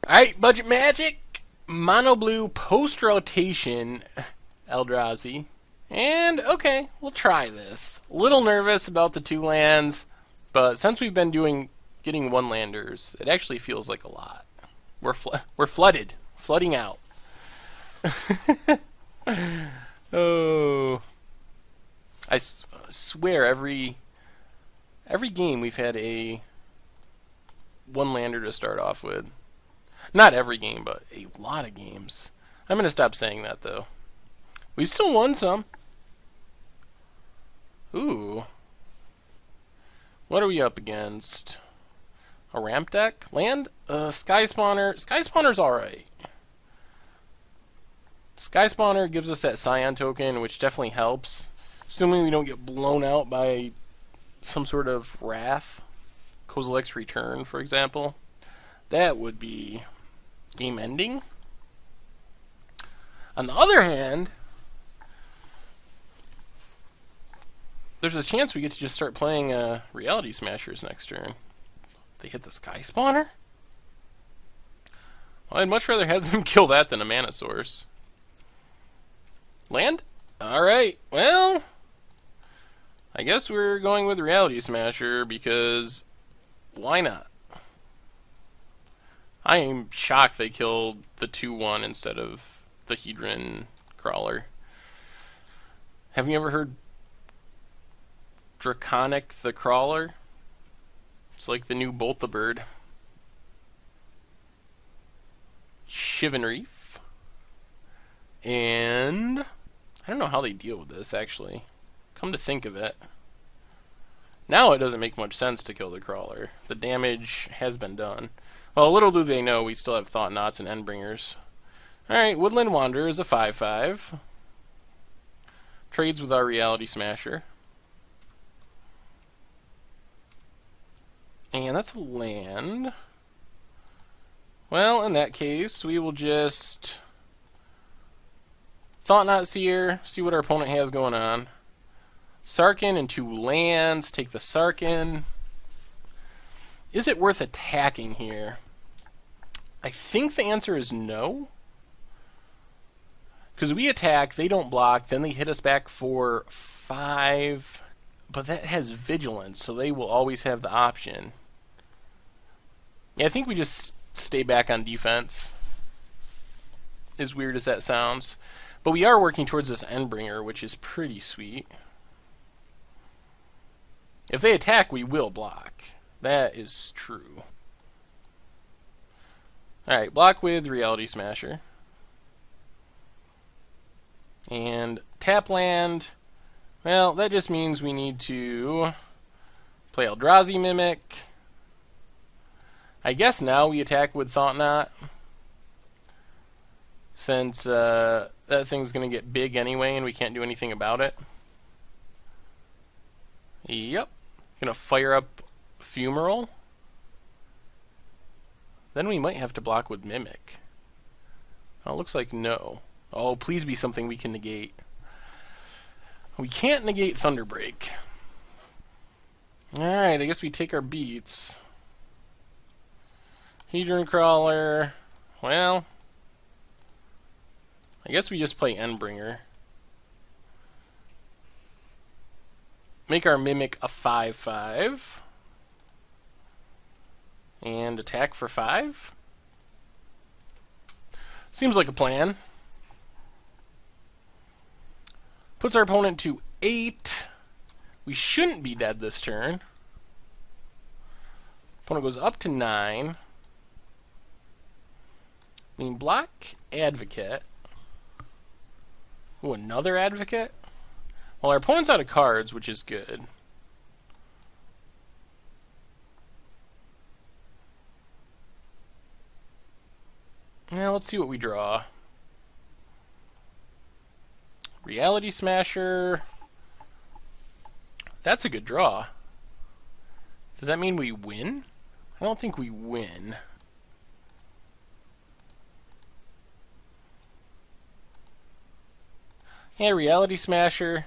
Alright, Budget Magic, Mono Blue Post-Rotation Eldrazi. And, okay, we'll try this. A little nervous about the 2 lands, but since we've been getting 1-landers, it actually feels like a lot. We're flooded. Flooding out. Oh. I swear every game we've had a 1-lander to start off with. Not every game, but a lot of games. I'm going to stop saying that, though. We've still won some. Ooh. What are we up against? A ramp deck? Land? Sky Spawner. Sky Spawner's alright. Sky Spawner gives us that Scion token, which definitely helps. Assuming we don't get blown out by some sort of Wrath. Kozilek's Return, for example. That would be game ending. On the other hand, there's a chance we get to just start playing Reality Smashers next turn. They hit the Sky Spawner? Well, I'd much rather have them kill that than a Mana Source. Land? Alright, well, I guess we're going with Reality Smasher because why not? I am shocked they killed the 2-1 instead of the Hedron Crawler. Have you ever heard Draconic the Crawler? It's like the new Bolt the Bird. Shivan Reef. And I don't know how they deal with this, actually. Come to think of it. Now it doesn't make much sense to kill the Crawler. The damage has been done. Well, little do they know we still have Thought Knots and Endbringers. Alright, Woodland Wanderer is a 5/5. Trades with our Reality Smasher. And that's a land. Well, in that case, we will just Thought Knot Seer, see what our opponent has going on. Sarkhan and 2 lands, take the Sarkhan. Is it worth attacking here? I think the answer is no. Because we attack, they don't block, then they hit us back for 5. But that has Vigilance, so they will always have the option. Yeah, I think we just stay back on defense. As weird as that sounds. But we are working towards this Endbringer, which is pretty sweet. If they attack, we will block. That is true. Alright, block with Reality Smasher. And tap land. Well, that just means we need to play Eldrazi Mimic. I guess now we attack with Thought Knot. Since that thing's going to get big anyway and we can't do anything about it. Yep. Going to fire up Fumarole. Then we might have to block with Mimic. Oh, it looks like no. Oh, please be something we can negate. We can't negate Thunderbreak. Alright, I guess we take our beats. Hedron Crawler. Well, I guess we just play Endbringer. Make our Mimic a 5/5. And attack for 5. Seems like a plan. Puts our opponent to 8. We shouldn't be dead this turn. Opponent goes up to 9. I mean, block Advocate. Ooh, another Advocate? Well, our opponent's out of cards, which is good. Now, let's see what we draw. Reality Smasher. That's a good draw. Does that mean we win? I don't think we win. Yeah, Reality Smasher.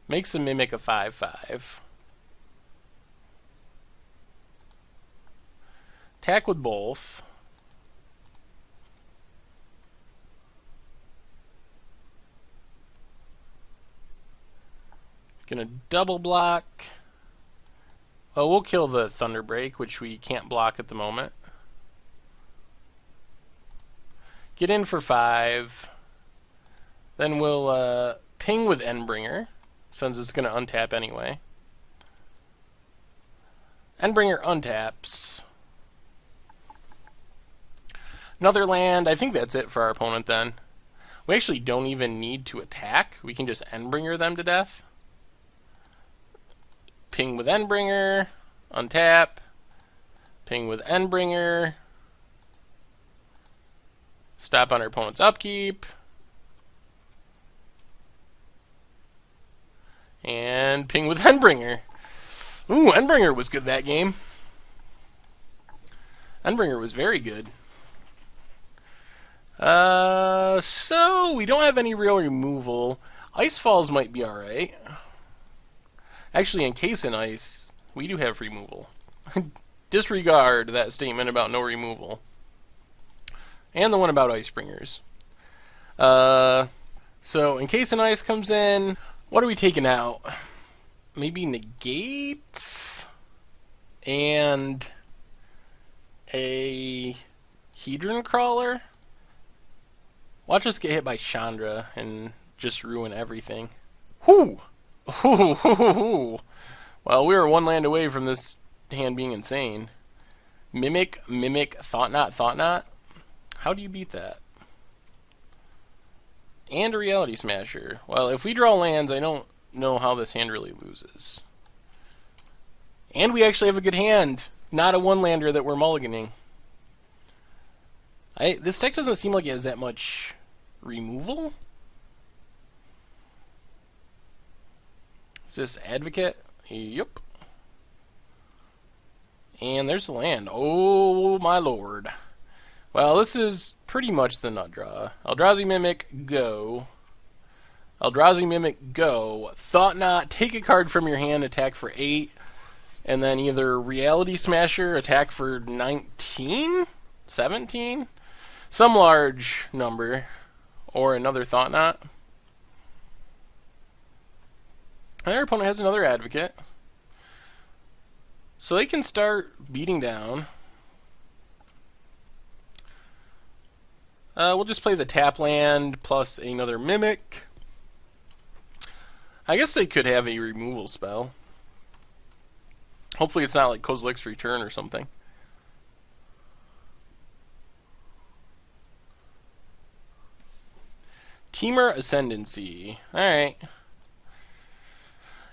Makes the Mimic a 5/5. Attack with both. Gonna double block. Well, we'll kill the Thunderbreak, which we can't block at the moment. Get in for 5. Then we'll ping with Endbringer, since it's gonna untap anyway. Endbringer untaps. Another land. I think that's it for our opponent then. We actually don't even need to attack. We can just Endbringer them to death. Ping with Endbringer. Untap. Ping with Endbringer. Stop on our opponent's upkeep. And ping with Endbringer. Ooh, Endbringer was good that game. Endbringer was very good. So we don't have any real removal. Ice Falls might be alright. Actually, Encase in Ice, we do have removal. Disregard that statement about no removal. And the one about Icebringers. So Encase in Ice comes in. What are we taking out? Maybe Negates and a Hedron Crawler? Watch us get hit by Chandra and just ruin everything. Whoo! Well, we were one land away from this hand being insane. Mimic, Thought Knot. How do you beat that? And a Reality Smasher. Well, if we draw lands, I don't know how this hand really loses. And we actually have a good hand. Not a one-lander that we're mulliganing. This deck doesn't seem like it has that much removal. Is this Advocate? Yep. And there's the land. Oh my lord. Well, this is pretty much the nut draw. Eldrazi Mimic, go. Eldrazi Mimic, go. Thought Knot, take a card from your hand, attack for 8. And then either Reality Smasher, attack for 19? 17? Some large number. Or another Thought Knot. And our opponent has another Advocate. So they can start beating down. We'll just play the tap land plus another Mimic. I guess they could have a removal spell. Hopefully it's not like Kozilek's Return or something. Temur Ascendency. Alright.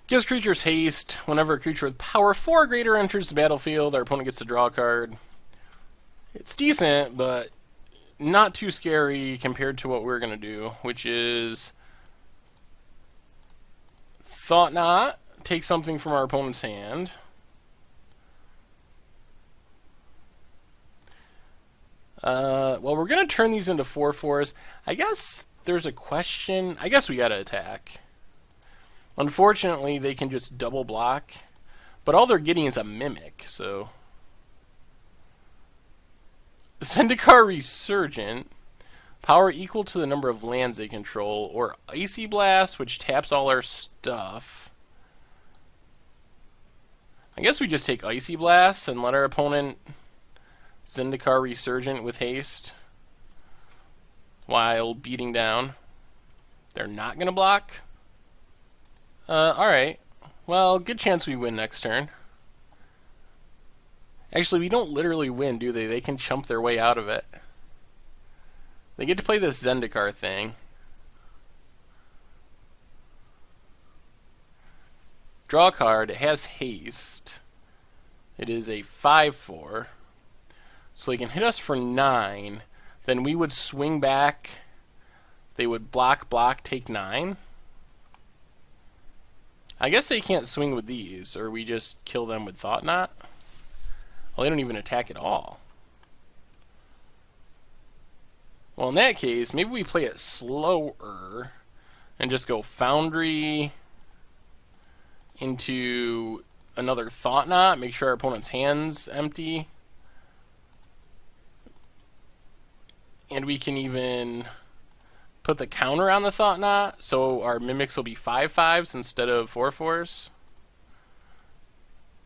Gives creatures haste. Whenever a creature with power 4 or greater enters the battlefield, our opponent gets to draw a card. It's decent, but not too scary compared to what we're going to do, which is Thought Knot, take something from our opponent's hand. Well, we're going to turn these into 4/4s. I guess there's a question. I guess we got to attack. Unfortunately, they can just double block, but all they're getting is a Mimic, so Zendikar Resurgent, power equal to the number of lands they control, or Icy Blast, which taps all our stuff. I guess we just take Icy Blast and let our opponent Zendikar Resurgent with haste while beating down. They're not going to block? Alright. Well, good chance we win next turn. Actually, we don't literally win, do they? They can chump their way out of it. They get to play this Zendikar thing. Draw a card. It has haste. It is a 5/4. So they can hit us for 9. Then we would swing back. They would block, take 9. I guess they can't swing with these, or we just kill them with Thought Knot. Well, they don't even attack at all. Well, in that case, maybe we play it slower and just go Foundry into another Thought Knot, make sure our opponent's hand's empty. And we can even put the counter on the Thought Knot, so our Mimics will be 5/5s instead of 4/4s.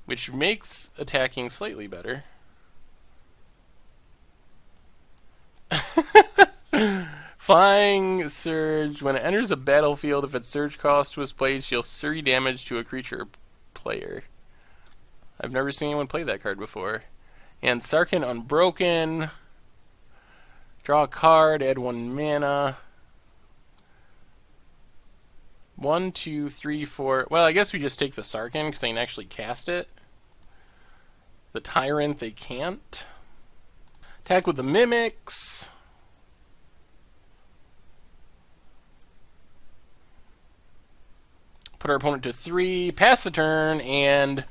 Which makes attacking slightly better. Flying Surge. When it enters a battlefield, if its surge cost was placed, you'll 3 damage to a creature or player. I've never seen anyone play that card before. And Sarkhan Unbroken. Draw a card, add 1 mana. 1, 2, 3, 4. Well, I guess we just take the Sarkhan because they can actually cast it. The Tyrant, they can't. Attack with the Mimics. Put our opponent to 3, pass the turn, and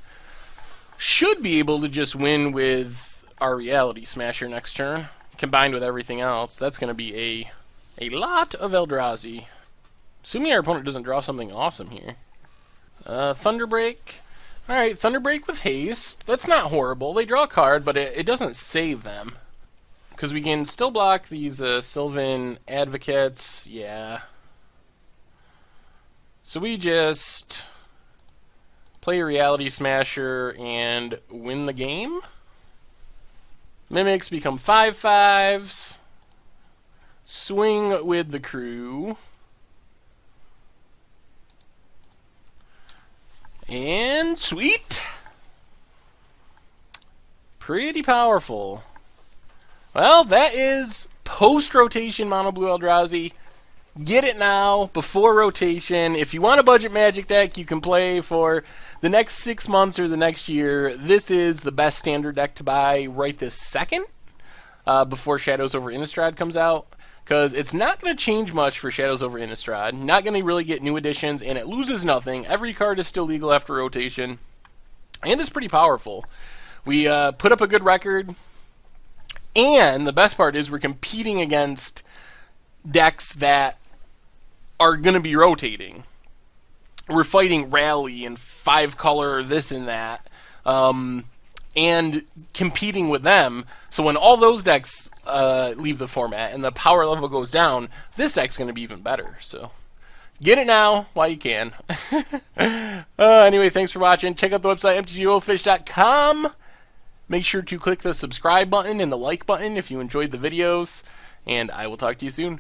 should be able to just win with our Reality Smasher next turn, combined with everything else. That's going to be a lot of Eldrazi. Assuming our opponent doesn't draw something awesome here. Thunderbreak. Alright, Thunderbreak with haste. That's not horrible. They draw a card, but it doesn't save them. Because we can still block these Sylvan Advocates. Yeah. So we just play a Reality Smasher and win the game. Mimics become 5/5s. Swing with the crew. And sweet. Pretty powerful. Well, that is Post-Rotation Mono Blue Eldrazi. Get it now, before rotation. If you want a budget Magic deck you can play for the next 6 months or the next year, this is the best standard deck to buy right this second, before Shadows over Innistrad comes out. Because it's not going to change much for Shadows over Innistrad. Not going to really get new additions, and it loses nothing. Every card is still legal after rotation. And it's pretty powerful. We put up a good record. And the best part is we're competing against decks that are going to be rotating. We're fighting Rally and 5-color this and that. And competing with them. So when all those decks leave the format and the power level goes down, this deck's going to be even better. So get it now while you can. Anyway, thanks for watching. Check out the website, mtgoldfish.com. Make sure to click the subscribe button and the like button if you enjoyed the videos. And I will talk to you soon.